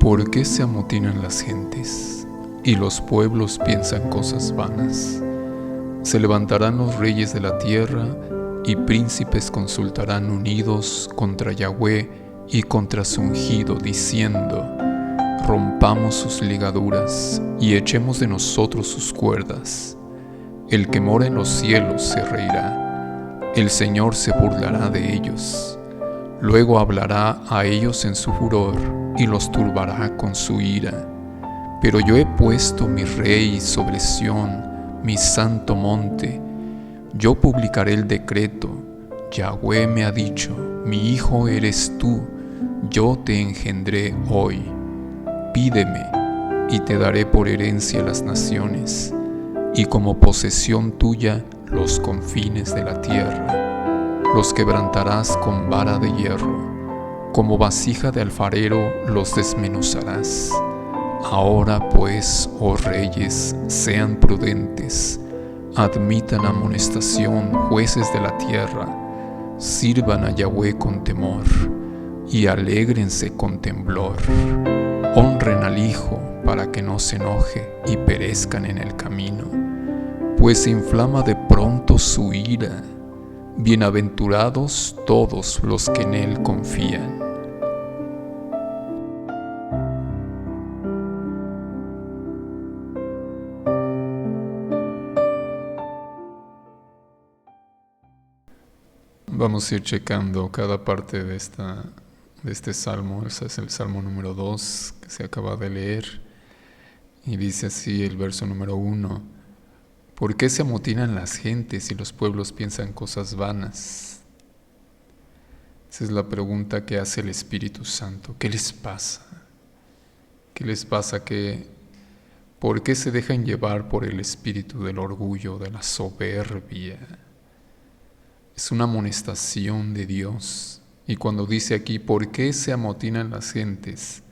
¿Por qué se amotinan las gentes y los pueblos piensan cosas vanas? Se levantarán los reyes de la tierra y príncipes consultarán unidos contra Yahweh y contra su ungido, diciendo: rompamos sus ligaduras y echemos de nosotros sus cuerdas. El que mora en los cielos se reirá, el Señor se burlará de ellos. Luego hablará a ellos en su furor y los turbará con su ira. Pero yo he puesto mi rey sobre Sión, mi santo monte. Yo publicaré el decreto. Yahweh me ha dicho: mi hijo eres tú, yo te engendré hoy. Pídeme, y te daré por herencia las naciones, y como posesión tuya los confines de la tierra. Los quebrantarás con vara de hierro, como vasija de alfarero los desmenuzarás. Ahora pues, oh reyes, sean prudentes, admitan amonestación, jueces de la tierra, sirvan a Yahweh con temor, y alégrense con temblor. Honren al Hijo para que no se enoje y perezcan en el camino, pues se inflama de pronto su ira. Bienaventurados todos los que en Él confían. Vamos a ir checando cada parte de este salmo. Ese es el salmo número 2 que se acaba de leer. Y dice así el verso número 1. ¿Por qué se amotinan las gentes y los pueblos piensan cosas vanas? Esa es la pregunta que hace el Espíritu Santo. ¿Qué les pasa? ¿Qué les pasa? ¿Por qué se dejan llevar por el espíritu del orgullo, de la soberbia? Es una amonestación de Dios. Y cuando dice aquí, ¿por qué se amotinan las gentes?,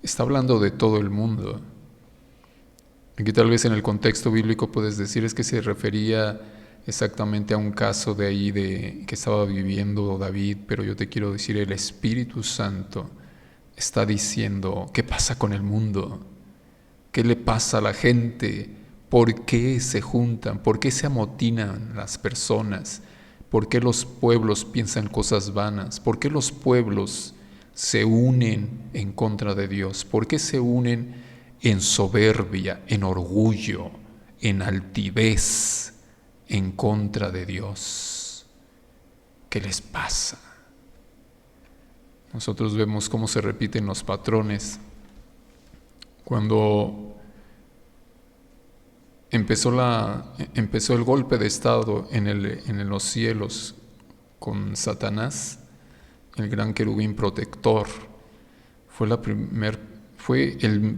está hablando de todo el mundo. Aquí tal vez en el contexto bíblico puedes decir es que se refería exactamente a un caso de ahí que estaba viviendo David, pero yo te quiero decir, el Espíritu Santo está diciendo: ¿qué pasa con el mundo? ¿Qué le pasa a la gente? ¿Por qué se juntan? ¿Por qué se amotinan las personas? ¿Por qué los pueblos piensan cosas vanas? ¿Por qué los pueblos se unen en contra de Dios? ¿Por qué se unen en soberbia, en orgullo, en altivez, en contra de Dios? ¿Qué les pasa? Nosotros vemos cómo se repiten los patrones. Cuando empezó el golpe de estado en los cielos con Satanás, el gran querubín protector, fue el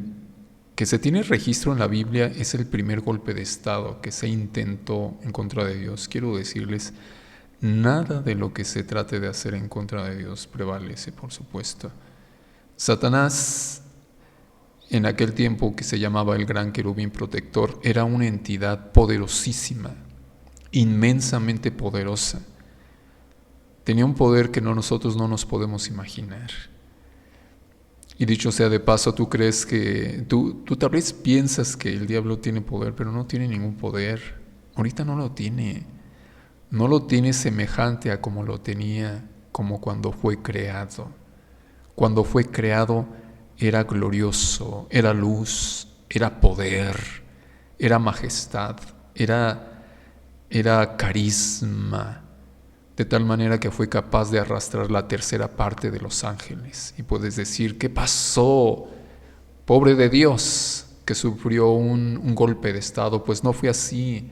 que se tiene registro en la Biblia, es el primer golpe de estado que se intentó en contra de Dios. Quiero decirles, nada de lo que se trate de hacer en contra de Dios prevalece, por supuesto. Satanás, en aquel tiempo que se llamaba el gran querubín protector, era una entidad poderosísima, inmensamente poderosa. Tenía un poder que nosotros no nos podemos imaginar. Y dicho sea de paso, tú crees que tú tal vez piensas que el diablo tiene poder, pero no tiene ningún poder. Ahorita no lo tiene. No lo tiene semejante a como lo tenía como cuando fue creado. Cuando fue creado era glorioso, era luz, era poder, era majestad, era carisma, de tal manera que fue capaz de arrastrar la tercera parte de los ángeles. Y puedes decir: ¿qué pasó? Pobre de Dios, que sufrió un golpe de estado. Pues no fue así.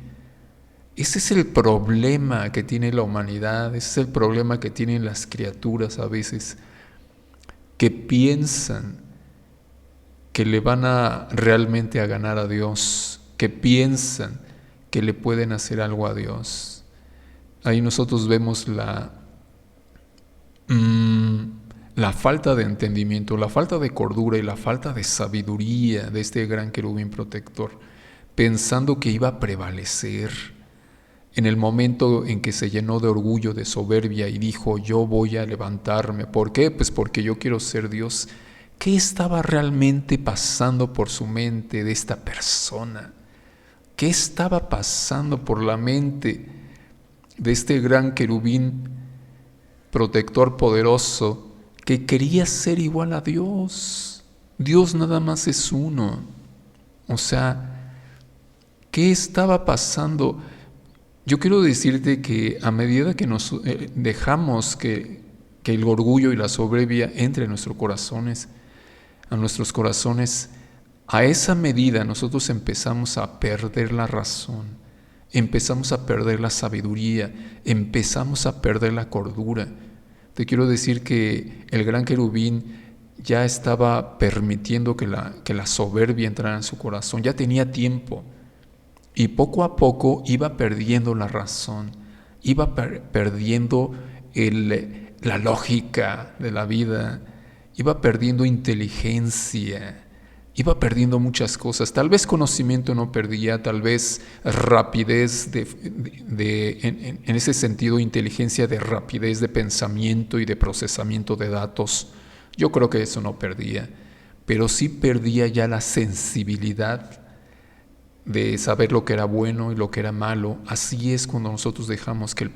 Ese es el problema que tiene la humanidad, ese es el problema que tienen las criaturas a veces, que piensan que le van realmente a ganar a Dios, que piensan que le pueden hacer algo a Dios. Ahí nosotros vemos la falta de entendimiento, la falta de cordura y la falta de sabiduría de este gran querubín protector, pensando que iba a prevalecer. En el momento en que se llenó de orgullo, de soberbia y dijo: yo voy a levantarme. ¿Por qué? Pues porque yo quiero ser Dios. ¿Qué estaba realmente pasando por su mente de esta persona? ¿Qué estaba pasando por la mente de este gran querubín protector poderoso que quería ser igual a Dios? Dios nada más es uno. O sea, ¿qué estaba pasando? Yo quiero decirte que a medida que nos dejamos que el orgullo y la soberbia entre en nuestros corazones, a nuestros corazones, a esa medida nosotros empezamos a perder la razón, empezamos a perder la sabiduría, empezamos a perder la cordura. Te quiero decir que el gran querubín ya estaba permitiendo que la soberbia entrara en su corazón, ya tenía tiempo. Y poco a poco iba perdiendo la razón, iba perdiendo la lógica de la vida, iba perdiendo inteligencia, iba perdiendo muchas cosas. Tal vez conocimiento no perdía, tal vez rapidez en ese sentido, inteligencia de rapidez de pensamiento y de procesamiento de datos. Yo creo que eso no perdía, pero sí perdía ya la sensibilidad de saber lo que era bueno y lo que era malo. Así es cuando nosotros dejamos que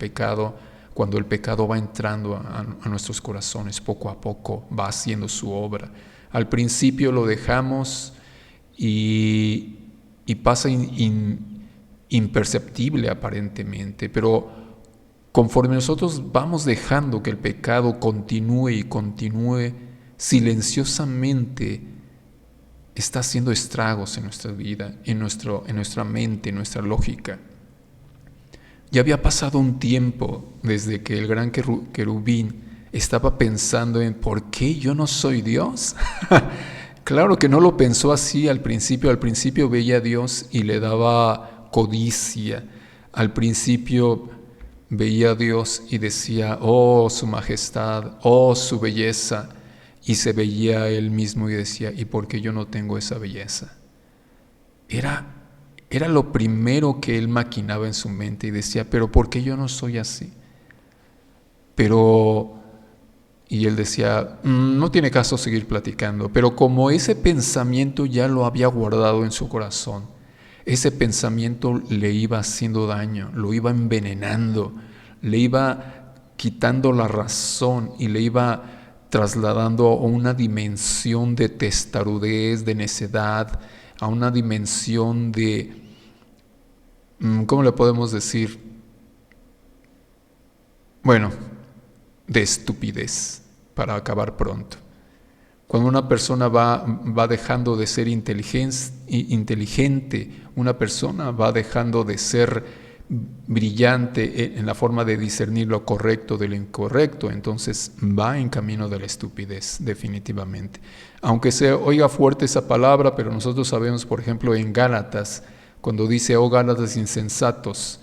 cuando el pecado va entrando a nuestros corazones, poco a poco va haciendo su obra. Al principio lo dejamos y pasa imperceptible aparentemente, pero conforme nosotros vamos dejando que el pecado continúe y continúe, silenciosamente está haciendo estragos en nuestra vida, en nuestra mente, en nuestra lógica. Ya había pasado un tiempo desde que el gran querubín estaba pensando en ¿por qué yo no soy Dios? Claro que no lo pensó así al principio veía a Dios y le daba codicia. Al principio veía a Dios y decía, oh su majestad, oh su belleza. Y se veía a él mismo y decía, ¿y por qué yo no tengo esa belleza? Era lo primero que él maquinaba en su mente y decía, pero ¿por qué yo no soy así? Y él decía, no tiene caso seguir platicando, pero como ese pensamiento ya lo había guardado en su corazón, ese pensamiento le iba haciendo daño, lo iba envenenando, le iba quitando la razón y le iba trasladando a una dimensión de testarudez, de necedad, a una dimensión de, ¿cómo le podemos decir? Bueno, de estupidez, para acabar pronto. Cuando una persona va dejando de ser inteligente, una persona va dejando de ser brillante en la forma de discernir lo correcto de lo incorrecto, entonces va en camino de la estupidez, definitivamente. Aunque se oiga fuerte esa palabra, pero nosotros sabemos, por ejemplo, en Gálatas, cuando dice, oh Gálatas insensatos,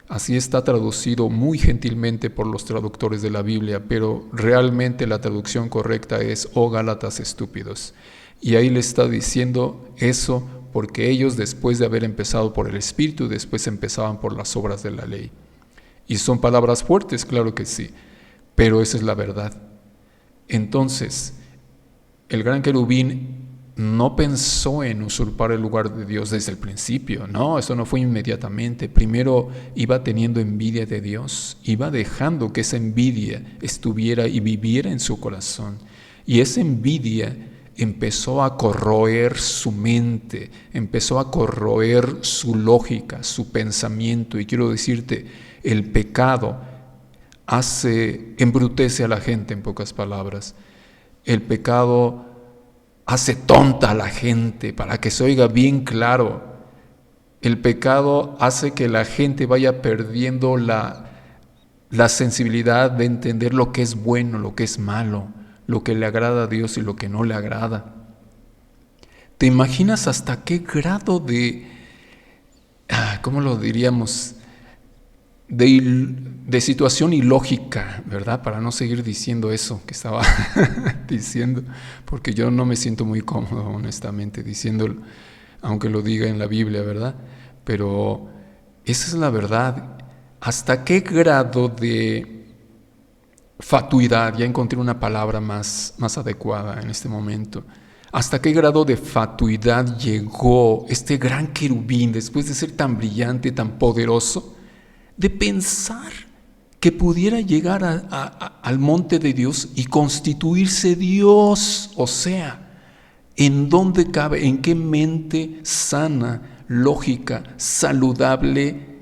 así está traducido muy gentilmente por los traductores de la Biblia, pero realmente la traducción correcta es, oh Gálatas estúpidos. Y ahí le está diciendo eso porque ellos, después de haber empezado por el Espíritu, después empezaban por las obras de la ley. Y son palabras fuertes, claro que sí, pero esa es la verdad. Entonces, el gran querubín no pensó en usurpar el lugar de Dios desde el principio, no, eso no fue inmediatamente. Primero iba teniendo envidia de Dios, iba dejando que esa envidia estuviera y viviera en su corazón. Y esa envidia empezó a corroer su mente, empezó a corroer su lógica, su pensamiento. Y quiero decirte, el pecado embrutece a la gente, en pocas palabras. El pecado hace tonta a la gente, para que se oiga bien claro. El pecado hace que la gente vaya perdiendo la sensibilidad de entender lo que es bueno, lo que es malo, lo que le agrada a Dios y lo que no le agrada. ¿Te imaginas hasta qué grado ¿cómo lo diríamos? De situación ilógica, ¿verdad? Para no seguir diciendo eso que estaba diciendo, porque yo no me siento muy cómodo, honestamente, diciéndolo, aunque lo diga en la Biblia, ¿verdad? Pero esa es la verdad. ¿Hasta qué grado de fatuidad, ya encontré una palabra más adecuada en este momento. ¿Hasta qué grado de fatuidad llegó este gran querubín después de ser tan brillante, tan poderoso, de pensar que pudiera llegar al monte de Dios y constituirse Dios? O sea, ¿en dónde cabe, en qué mente sana, lógica, saludable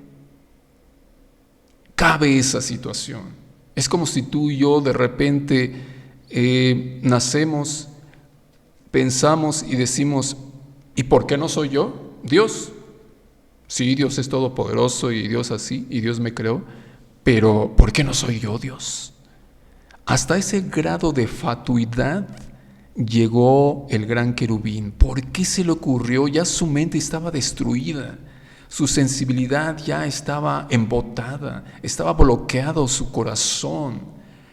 cabe esa situación? Es como si tú y yo de repente nacemos, pensamos y decimos, ¿y por qué no soy yo? Dios. Sí, Dios es todopoderoso y Dios así, y Dios me creó, pero ¿por qué no soy yo Dios? Hasta ese grado de fatuidad llegó el gran querubín. ¿Por qué se le ocurrió? Ya su mente estaba destruida, su sensibilidad ya estaba embotada, estaba bloqueado su corazón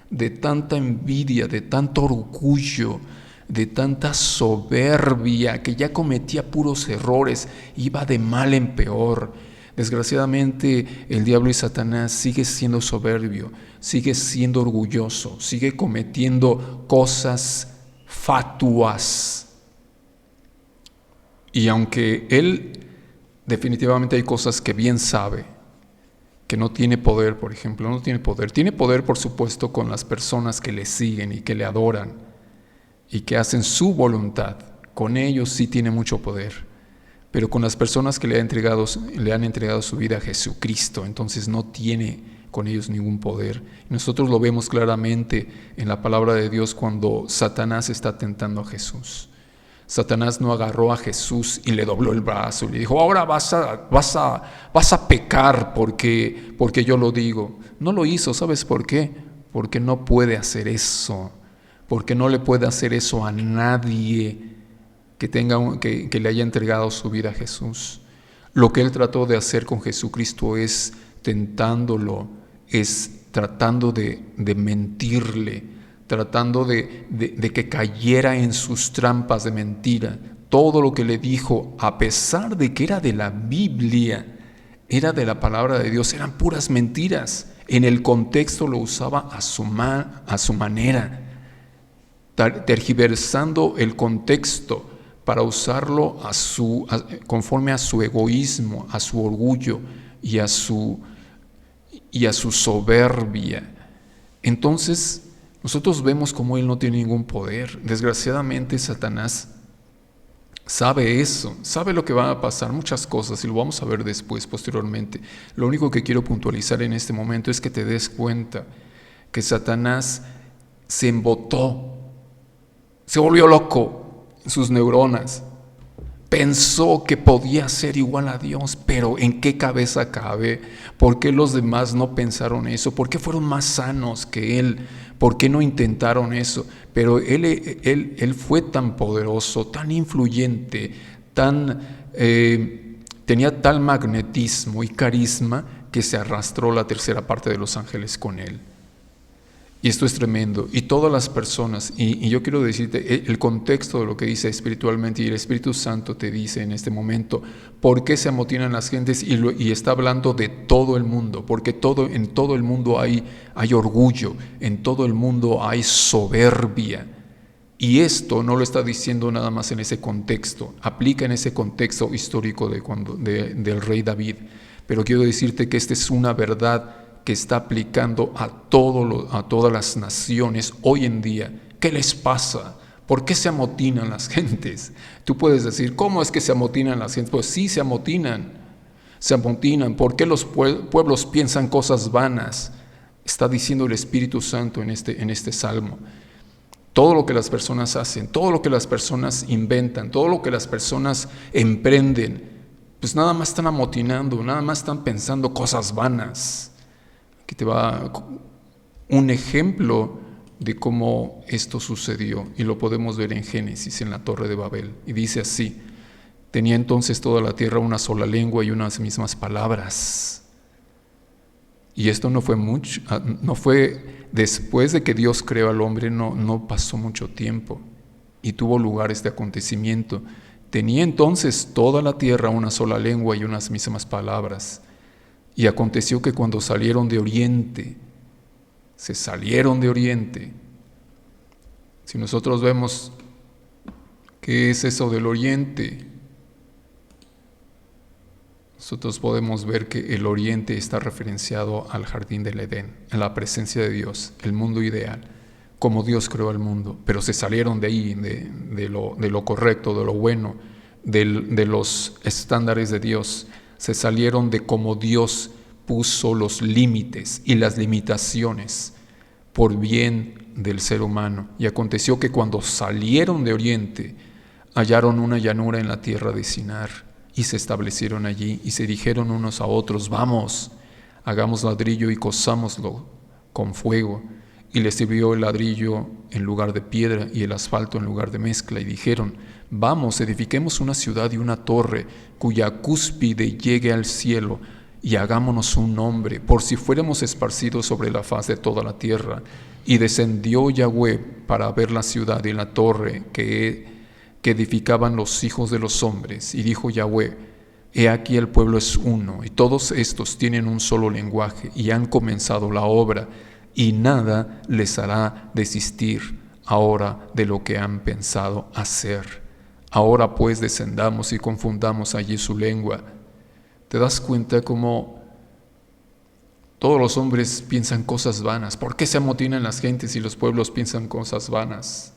de tanta envidia, de tanto orgullo, de tanta soberbia, que ya cometía puros errores, iba de mal en peor. Desgraciadamente, el diablo y Satanás sigue siendo soberbio, sigue siendo orgulloso, sigue cometiendo cosas fatuas. Y aunque él definitivamente hay cosas que bien sabe, que no tiene poder, por ejemplo, no tiene poder. Tiene poder, por supuesto, con las personas que le siguen y que le adoran y que hacen su voluntad. Con ellos sí tiene mucho poder. Pero con las personas que le han entregado su vida a Jesucristo, entonces no tiene con ellos ningún poder. Nosotros lo vemos claramente en la palabra de Dios cuando Satanás está tentando a Jesús. Satanás no agarró a Jesús y le dobló el brazo y le dijo, ahora vas a pecar porque yo lo digo. No lo hizo, ¿sabes por qué? Porque no puede hacer eso, porque no le puede hacer eso a nadie que le haya entregado su vida a Jesús. Lo que él trató de hacer con Jesucristo es tentándolo, es tratando de mentirle, tratando de que cayera en sus trampas de mentira. Todo lo que le dijo, a pesar de que era de la Biblia, era de la palabra de Dios, eran puras mentiras. En el contexto lo usaba a su manera, tergiversando el contexto para usarlo conforme a su egoísmo, a su orgullo y a su soberbia. Entonces, nosotros vemos como él no tiene ningún poder. Desgraciadamente, Satanás sabe eso, sabe lo que va a pasar, muchas cosas, y lo vamos a ver después, posteriormente. Lo único que quiero puntualizar en este momento es que te des cuenta que Satanás se embotó, se volvió loco en sus neuronas. Pensó que podía ser igual a Dios, pero ¿en qué cabeza cabe? ¿Por qué los demás no pensaron eso? ¿Por qué fueron más sanos que él? ¿Por qué no intentaron eso? Pero él fue tan poderoso, tan influyente, tenía tal magnetismo y carisma que se arrastró la tercera parte de los ángeles con él. Y esto es tremendo. Y todas las personas, y yo quiero decirte el contexto de lo que dice espiritualmente, y el Espíritu Santo te dice en este momento por qué se amotinan las gentes, y está hablando de todo el mundo, porque en todo el mundo hay orgullo, en todo el mundo hay soberbia. Y esto no lo está diciendo nada más en ese contexto, aplica en ese contexto histórico del rey David. Pero quiero decirte que esta es una verdad que está aplicando a todas las naciones hoy en día. ¿Qué les pasa? ¿Por qué se amotinan las gentes? Tú puedes decir, ¿cómo es que se amotinan las gentes? Pues sí, se amotinan. ¿Por qué los pueblos piensan cosas vanas? Está diciendo el Espíritu Santo en este salmo. Todo lo que las personas hacen, todo lo que las personas inventan, todo lo que las personas emprenden, pues nada más están amotinando, nada más están pensando cosas vanas. Aquí te va un ejemplo de cómo esto sucedió, y lo podemos ver en Génesis, en la Torre de Babel. Y dice así: tenía entonces toda la tierra una sola lengua y unas mismas palabras. Y esto no fue después de que Dios creó al hombre, no pasó mucho tiempo, y tuvo lugar este acontecimiento. Tenía entonces toda la tierra una sola lengua y unas mismas palabras. Y aconteció que cuando salieron de oriente, se salieron de oriente. Si nosotros vemos qué es eso del oriente, nosotros podemos ver que el oriente está referenciado al jardín del Edén, en la presencia de Dios, el mundo ideal, como Dios creó el mundo, pero se salieron de ahí, de lo correcto, de lo bueno, de los estándares de Dios, se salieron de cómo Dios puso los límites y las limitaciones por bien del ser humano. Y aconteció que cuando salieron de oriente, hallaron una llanura en la tierra de Sinar, y se establecieron allí, y se dijeron unos a otros: vamos, hagamos ladrillo y cozámoslo con fuego. Y les sirvió el ladrillo en lugar de piedra y el asfalto en lugar de mezcla, y dijeron: vamos, edifiquemos una ciudad y una torre, cuya cúspide llegue al cielo, y hagámonos un nombre, por si fuéramos esparcidos sobre la faz de toda la tierra. Y descendió Yahweh para ver la ciudad y la torre que edificaban los hijos de los hombres. Y dijo Yahweh: he aquí el pueblo es uno, y todos estos tienen un solo lenguaje, y han comenzado la obra, y nada les hará desistir ahora de lo que han pensado hacer. Ahora pues descendamos y confundamos allí su lengua. ¿Te das cuenta cómo todos los hombres piensan cosas vanas? ¿Por qué se amotinan las gentes y los pueblos piensan cosas vanas?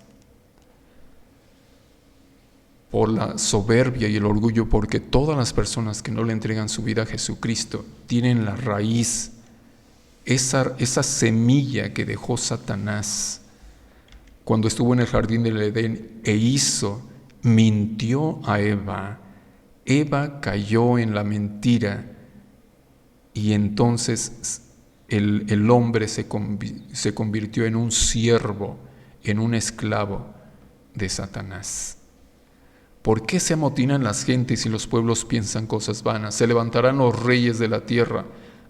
Por la soberbia y el orgullo, porque todas las personas que no le entregan su vida a Jesucristo tienen la raíz, esa semilla que dejó Satanás cuando estuvo en el jardín del Edén mintió a Eva. Eva cayó en la mentira, y entonces el hombre se convirtió en un siervo, en un esclavo de Satanás. ¿Por qué se amotinan las gentes y los pueblos piensan cosas vanas? Se levantarán los reyes de la tierra,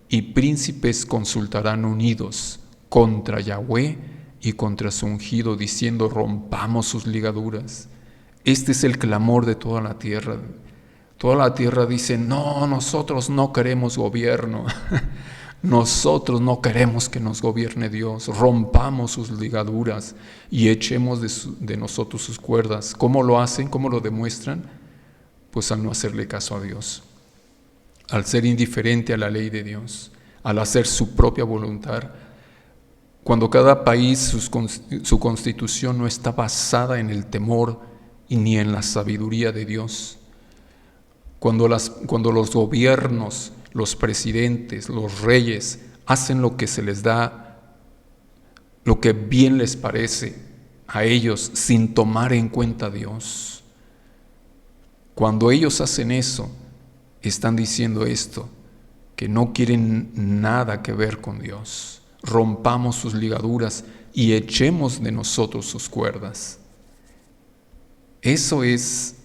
y príncipes consultarán unidos contra Yahweh y contra su ungido, diciendo: rompamos sus ligaduras. Este es el clamor de toda la tierra. Toda la tierra dice: no, nosotros no queremos gobierno. Nosotros no queremos que nos gobierne Dios. Rompamos sus ligaduras y echemos de nosotros sus cuerdas. ¿Cómo lo hacen? ¿Cómo lo demuestran? Pues al no hacerle caso a Dios, al ser indiferente a la ley de Dios, al hacer su propia voluntad. Cuando cada país, su constitución no está basada en el temor y ni en la sabiduría de Dios. Cuando los gobiernos, los presidentes, los reyes hacen lo que se les da, lo que bien les parece a ellos, sin tomar en cuenta a Dios. Cuando ellos hacen eso, están diciendo esto, que no quieren nada que ver con Dios. Rompamos sus ligaduras y echemos de nosotros sus cuerdas. Eso es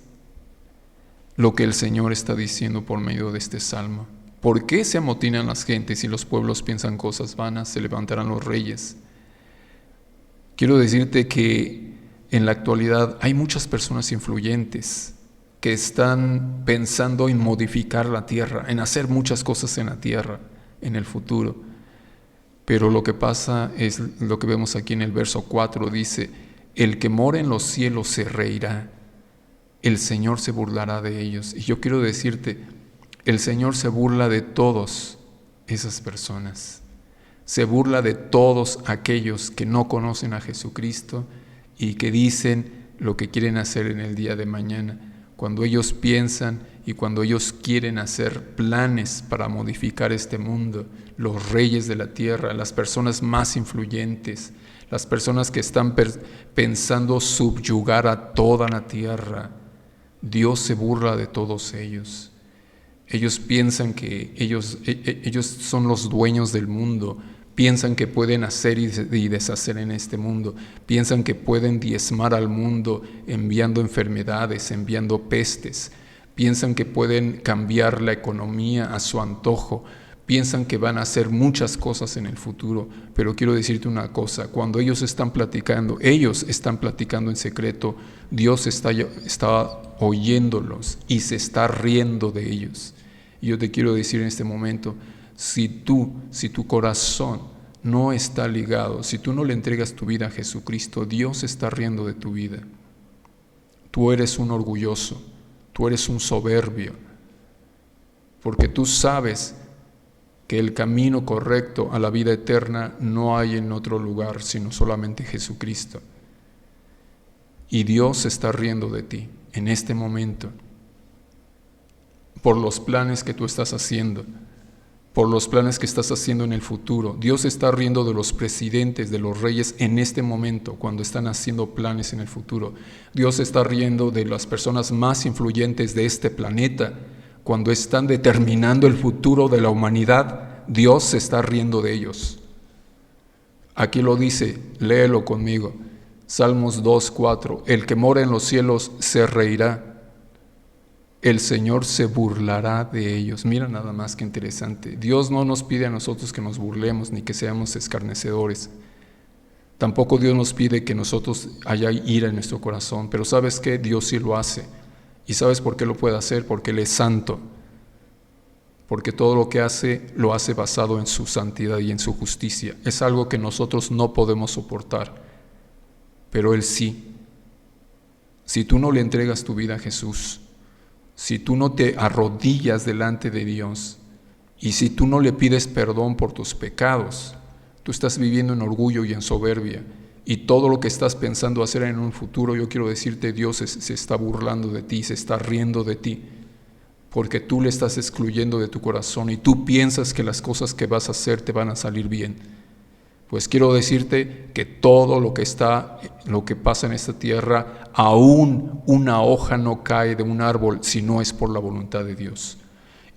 lo que el Señor está diciendo por medio de este salmo. ¿Por qué se amotinan las gentes y los pueblos piensan cosas vanas? Se levantarán los reyes. Quiero decirte que en la actualidad hay muchas personas influyentes que están pensando en modificar la tierra, en hacer muchas cosas en la tierra en el futuro. Pero lo que pasa es lo que vemos aquí en el verso 4, dice: el que mora en los cielos se reirá, el Señor se burlará de ellos. Y yo quiero decirte, el Señor se burla de todas esas personas, se burla de todos aquellos que no conocen a Jesucristo y que dicen lo que quieren hacer en el día de mañana. Cuando ellos piensan y cuando ellos quieren hacer planes para modificar este mundo, los reyes de la tierra, las personas más influyentes, las personas que están pensando subyugar a toda la tierra, Dios se burla de todos ellos. Ellos piensan que ellos son los dueños del mundo, piensan que pueden hacer y deshacer en este mundo, piensan que pueden diezmar al mundo enviando enfermedades, enviando pestes, piensan que pueden cambiar la economía a su antojo, piensan que van a hacer muchas cosas en el futuro. Pero quiero decirte una cosa: cuando ellos están platicando en secreto, Dios está oyéndolos y se está riendo de ellos. Y yo te quiero decir en este momento, si tu corazón no está ligado. Si tú no le entregas tu vida a Jesucristo, Dios se está riendo de tu vida. Tú eres un orgulloso, tú eres un soberbio, porque tú sabes que el camino correcto a la vida eterna no hay en otro lugar, sino solamente Jesucristo. Y Dios se está riendo de ti en este momento, por los planes que tú estás haciendo, por los planes que estás haciendo en el futuro. Dios se está riendo de los presidentes, de los reyes en este momento, cuando están haciendo planes en el futuro. Dios se está riendo de las personas más influyentes de este planeta, cuando están determinando el futuro de la humanidad. Dios se está riendo de ellos. Aquí lo dice, léelo conmigo. Salmos 2:4. El que mora en los cielos se reirá. El Señor se burlará de ellos. Mira nada más que interesante. Dios no nos pide a nosotros que nos burlemos ni que seamos escarnecedores. Tampoco Dios nos pide que nosotros haya ira en nuestro corazón. Pero ¿sabes qué? Dios sí lo hace. ¿Y sabes por qué lo puede hacer? Porque Él es santo. Porque todo lo que hace, lo hace basado en su santidad y en su justicia. Es algo que nosotros no podemos soportar. Pero Él sí. Si tú no le entregas tu vida a Jesús, si tú no te arrodillas delante de Dios y si tú no le pides perdón por tus pecados, tú estás viviendo en orgullo y en soberbia. Y todo lo que estás pensando hacer en un futuro, yo quiero decirte, Dios se está burlando de ti, se está riendo de ti, porque tú le estás excluyendo de tu corazón y tú piensas que las cosas que vas a hacer te van a salir bien. Pues quiero decirte que todo lo que pasa en esta tierra, aún una hoja no cae de un árbol si no es por la voluntad de Dios.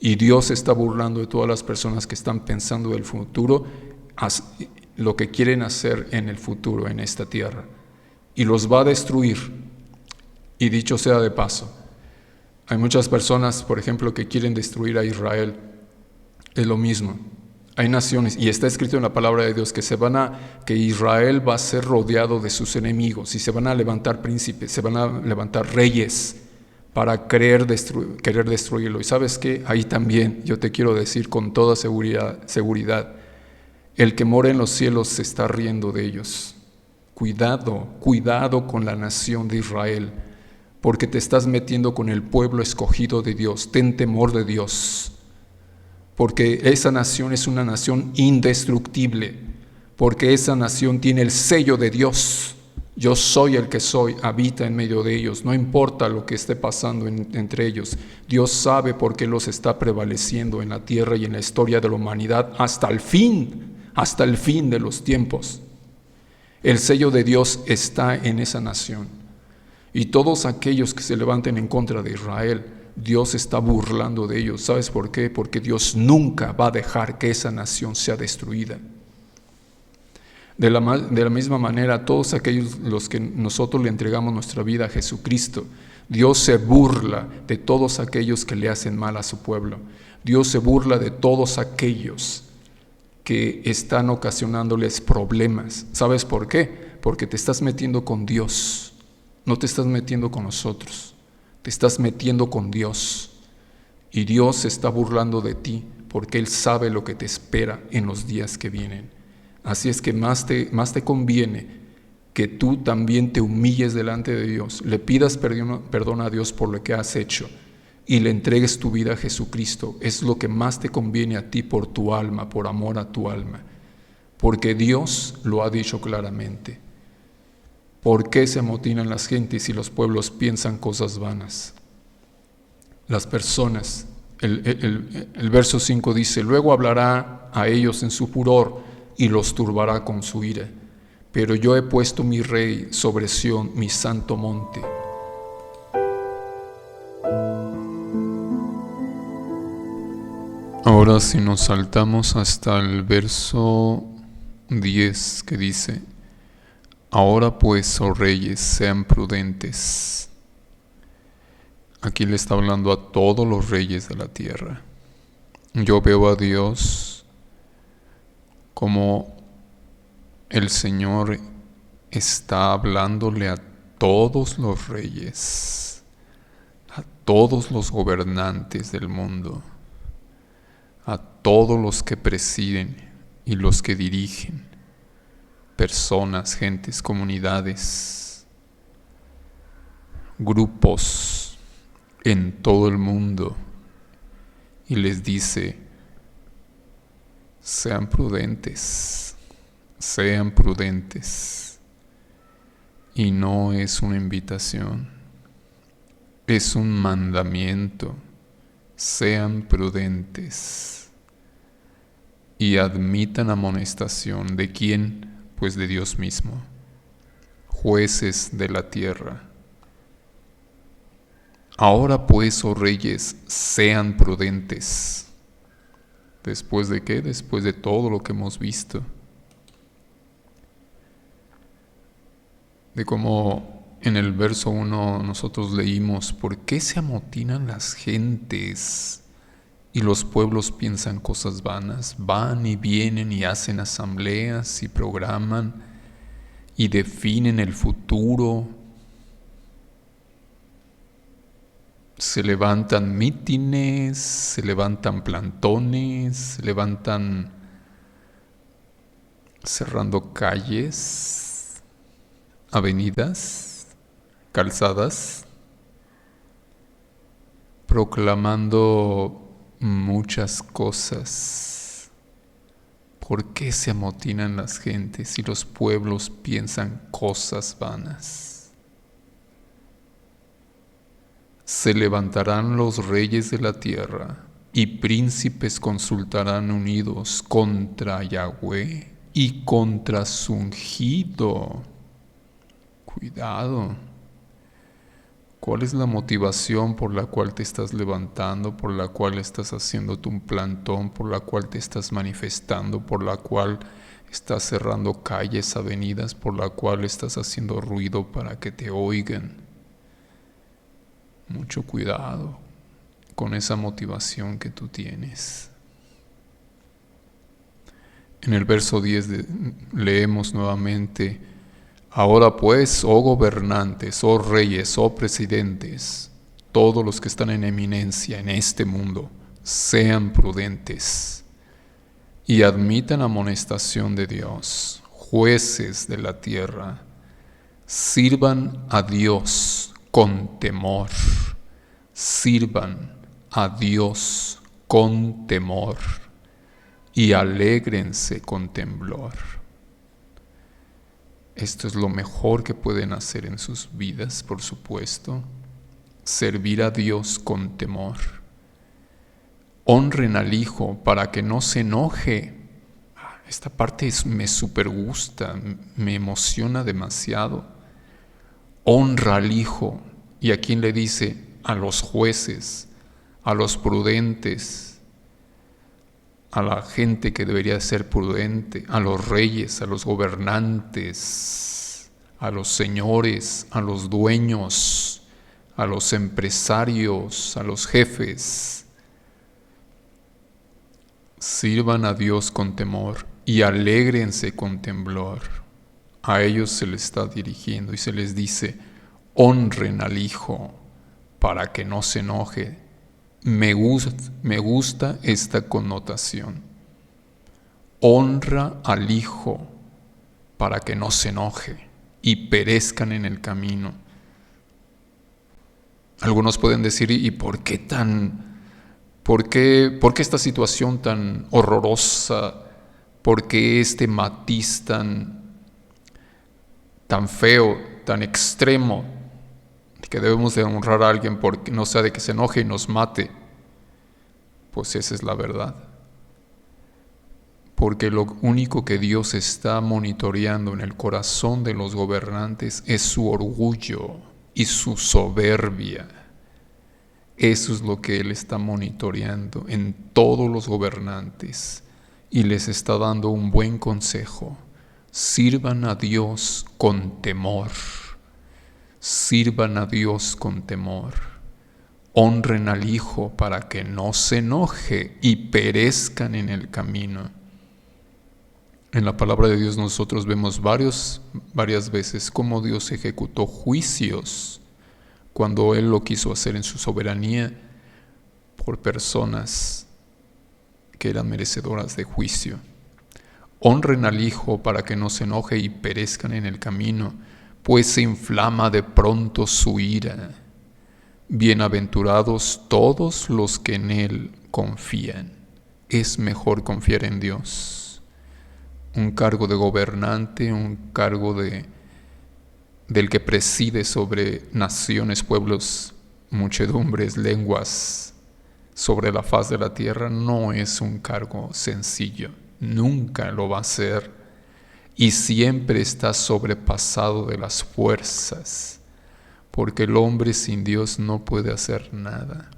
Y Dios se está burlando de todas las personas que están pensando del futuro, lo que quieren hacer en el futuro, en esta tierra. Y los va a destruir. Y dicho sea de paso, hay muchas personas, por ejemplo, que quieren destruir a Israel. Es lo mismo. Hay naciones, y está escrito en la palabra de Dios, que Israel va a ser rodeado de sus enemigos y se van a levantar príncipes, se van a levantar reyes para querer destruirlo. Y ¿sabes qué? Ahí también yo te quiero decir con toda seguridad, el que mora en los cielos se está riendo de ellos. Cuidado con la nación de Israel, porque te estás metiendo con el pueblo escogido de Dios. Ten temor de Dios. Porque esa nación es una nación indestructible, porque esa nación tiene el sello de Dios. Yo soy el que soy, habita en medio de ellos, no importa lo que esté pasando entre ellos. Dios sabe por qué los está prevaleciendo en la tierra y en la historia de la humanidad hasta el fin de los tiempos. El sello de Dios está en esa nación. Y todos aquellos que se levanten en contra de Israel, Dios está burlando de ellos. ¿Sabes por qué? Porque Dios nunca va a dejar que esa nación sea destruida. De la misma manera, todos aquellos los que nosotros le entregamos nuestra vida a Jesucristo, Dios se burla de todos aquellos que le hacen mal a su pueblo. Dios se burla de todos aquellos que están ocasionándoles problemas. ¿Sabes por qué? Porque te estás metiendo con Dios, no te estás metiendo con nosotros. Te estás metiendo con Dios y Dios se está burlando de ti porque Él sabe lo que te espera en los días que vienen. Así es que más te conviene que tú también te humilles delante de Dios, le pidas perdón a Dios por lo que has hecho y le entregues tu vida a Jesucristo. Es lo que más te conviene a ti por tu alma, por amor a tu alma, porque Dios lo ha dicho claramente. ¿Por qué se amotinan las gentes y los pueblos piensan cosas vanas? Las personas, el verso 5 dice, luego hablará a ellos en su furor y los turbará con su ira. Pero yo he puesto mi rey sobre Sión, mi santo monte. Ahora si nos saltamos hasta el verso 10 que dice, ahora pues, oh reyes, sean prudentes. Aquí le está hablando a todos los reyes de la tierra. Yo veo a Dios como el Señor está hablándole a todos los reyes, a todos los gobernantes del mundo, a todos los que presiden y los que dirigen, personas, gentes, comunidades, grupos en todo el mundo, y les dice: sean prudentes, sean prudentes. Y no es una invitación, es un mandamiento: sean prudentes y admitan amonestación. ¿De quién? Pues de Dios mismo, jueces de la tierra. Ahora pues, oh reyes, sean prudentes. ¿Después de qué? Después de todo lo que hemos visto. De cómo en el verso 1 nosotros leímos: ¿por qué se amotinan las gentes y los pueblos piensan cosas vanas? Van y vienen y hacen asambleas y programan y definen el futuro. Se levantan mítines, se levantan plantones, se levantan cerrando calles, avenidas, calzadas, proclamando muchas cosas. ¿Por qué se amotinan las gentes y los pueblos piensan cosas vanas? Se levantarán los reyes de la tierra y príncipes consultarán unidos contra Yahweh y contra su ungido. Cuidado. ¿Cuál es la motivación por la cual te estás levantando, por la cual estás haciéndote un plantón, por la cual te estás manifestando, por la cual estás cerrando calles, avenidas, por la cual estás haciendo ruido para que te oigan? Mucho cuidado con esa motivación que tú tienes. En el verso 10 leemos nuevamente: ahora pues, oh gobernantes, oh reyes, oh presidentes, todos los que están en eminencia en este mundo, sean prudentes y admitan amonestación de Dios, jueces de la tierra, sirvan a Dios con temor, sirvan a Dios con temor y alégrense con temblor. Esto es lo mejor que pueden hacer en sus vidas, por supuesto: servir a Dios con temor. Honren al Hijo para que no se enoje. Esta parte me super gusta, me emociona demasiado. Honra al Hijo. ¿Y a quién le dice? A los jueces, a los prudentes, a la gente que debería ser prudente, a los reyes, a los gobernantes, a los señores, a los dueños, a los empresarios, a los jefes. Sirvan a Dios con temor y alégrense con temblor. A ellos se les está dirigiendo y se les dice: honren al Hijo para que no se enoje. Me gusta esta connotación. Honra al Hijo para que no se enoje y perezcan en el camino. Algunos pueden decir: ¿y por qué esta situación tan horrorosa? ¿Por qué este matiz tan feo, tan extremo, que debemos de honrar a alguien porque no sea de que se enoje y nos mate? Pues esa es la verdad. Porque lo único que Dios está monitoreando en el corazón de los gobernantes es su orgullo y su soberbia. Eso es lo que Él está monitoreando en todos los gobernantes y les está dando un buen consejo: sirvan a Dios con temor, sirvan a Dios con temor, honren al Hijo para que no se enoje y perezcan en el camino. En la palabra de Dios nosotros vemos varias veces cómo Dios ejecutó juicios cuando Él lo quiso hacer en su soberanía por personas que eran merecedoras de juicio. Honren al Hijo para que no se enoje y perezcan en el camino, pues se inflama de pronto su ira. Bienaventurados todos los que en Él confían. Es mejor confiar en Dios. Un cargo de gobernante, un cargo del que preside sobre naciones, pueblos, muchedumbres, lenguas, sobre la faz de la tierra, no es un cargo sencillo. Nunca lo va a ser. Y siempre está sobrepasado de las fuerzas, porque el hombre sin Dios no puede hacer nada.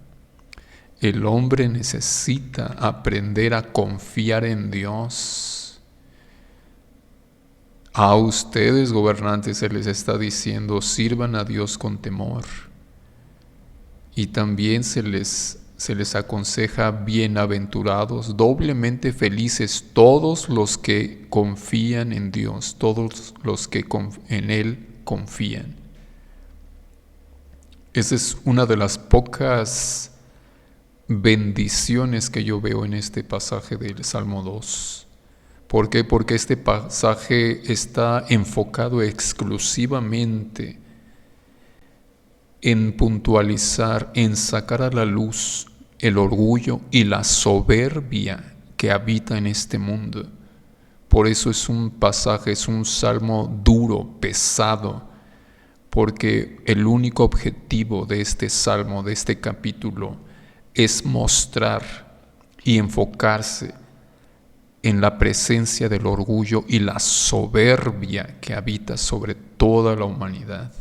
El hombre necesita aprender a confiar en Dios. A ustedes, gobernantes, se les está diciendo, sirvan a Dios con temor. Y también se les aconseja, bienaventurados, doblemente felices todos los que confían en Dios, todos los que en Él confían. Esa es una de las pocas bendiciones que yo veo en este pasaje del Salmo 2. ¿Por qué? Porque este pasaje está enfocado exclusivamente en puntualizar, en sacar a la luz el orgullo y la soberbia que habita en este mundo. Por eso es un pasaje, es un salmo duro, pesado, porque el único objetivo de este salmo, de este capítulo, es mostrar y enfocarse en la presencia del orgullo y la soberbia que habita sobre toda la humanidad.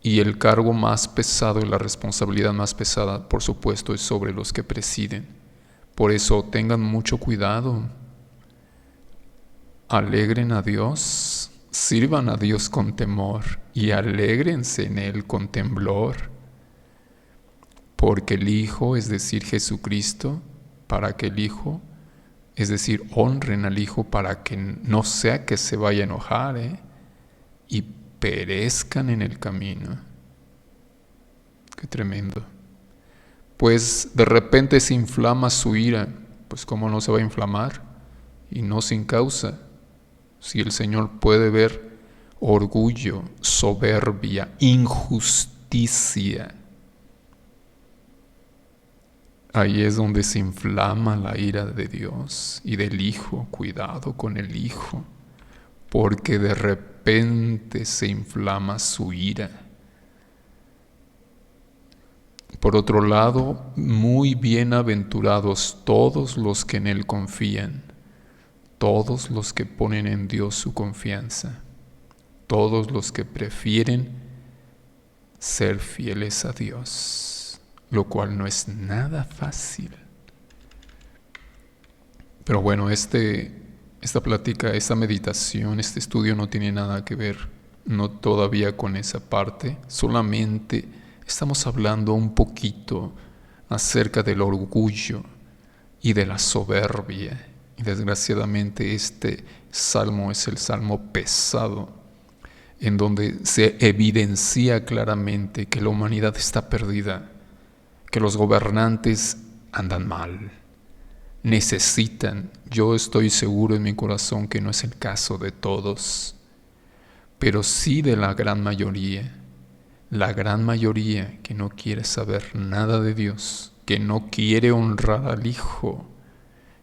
Y el cargo más pesado y la responsabilidad más pesada, por supuesto, es sobre los que presiden. Por eso tengan mucho cuidado. Alegren a Dios, sirvan a Dios con temor y alégrense en Él con temblor. Porque el Hijo, es decir, Jesucristo, para que el Hijo, es decir, honren al Hijo para que no sea que se vaya a enojar, y perezcan en el camino. Qué tremendo. Pues de repente se inflama su ira. Pues ¿cómo no se va a inflamar? Y no sin causa. Si el Señor puede ver orgullo, soberbia, injusticia, ahí es donde se inflama la ira de Dios y del Hijo. Cuidado con el Hijo, porque de repente se inflama su ira. Por otro lado, muy bienaventurados todos los que en Él confían, todos los que ponen en Dios su confianza, todos los que prefieren ser fieles a Dios, lo cual no es nada fácil. Pero bueno, esta plática, esta meditación, este estudio no tiene nada que ver, no todavía con esa parte, solamente estamos hablando un poquito acerca del orgullo y de la soberbia. Y desgraciadamente este salmo es el salmo pesado, en donde se evidencia claramente que la humanidad está perdida, que los gobernantes andan mal, necesitan. Yo estoy seguro en mi corazón que no es el caso de todos, pero sí de la gran mayoría que no quiere saber nada de Dios, que no quiere honrar al Hijo,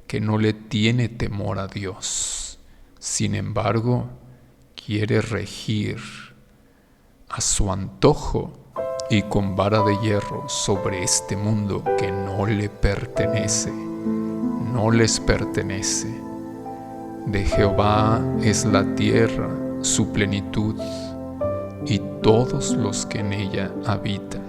que no le tiene temor a Dios. Sin embargo, quiere regir a su antojo y con vara de hierro sobre este mundo que no le pertenece, no les pertenece. De Jehová es la tierra, su plenitud, y todos los que en ella habitan.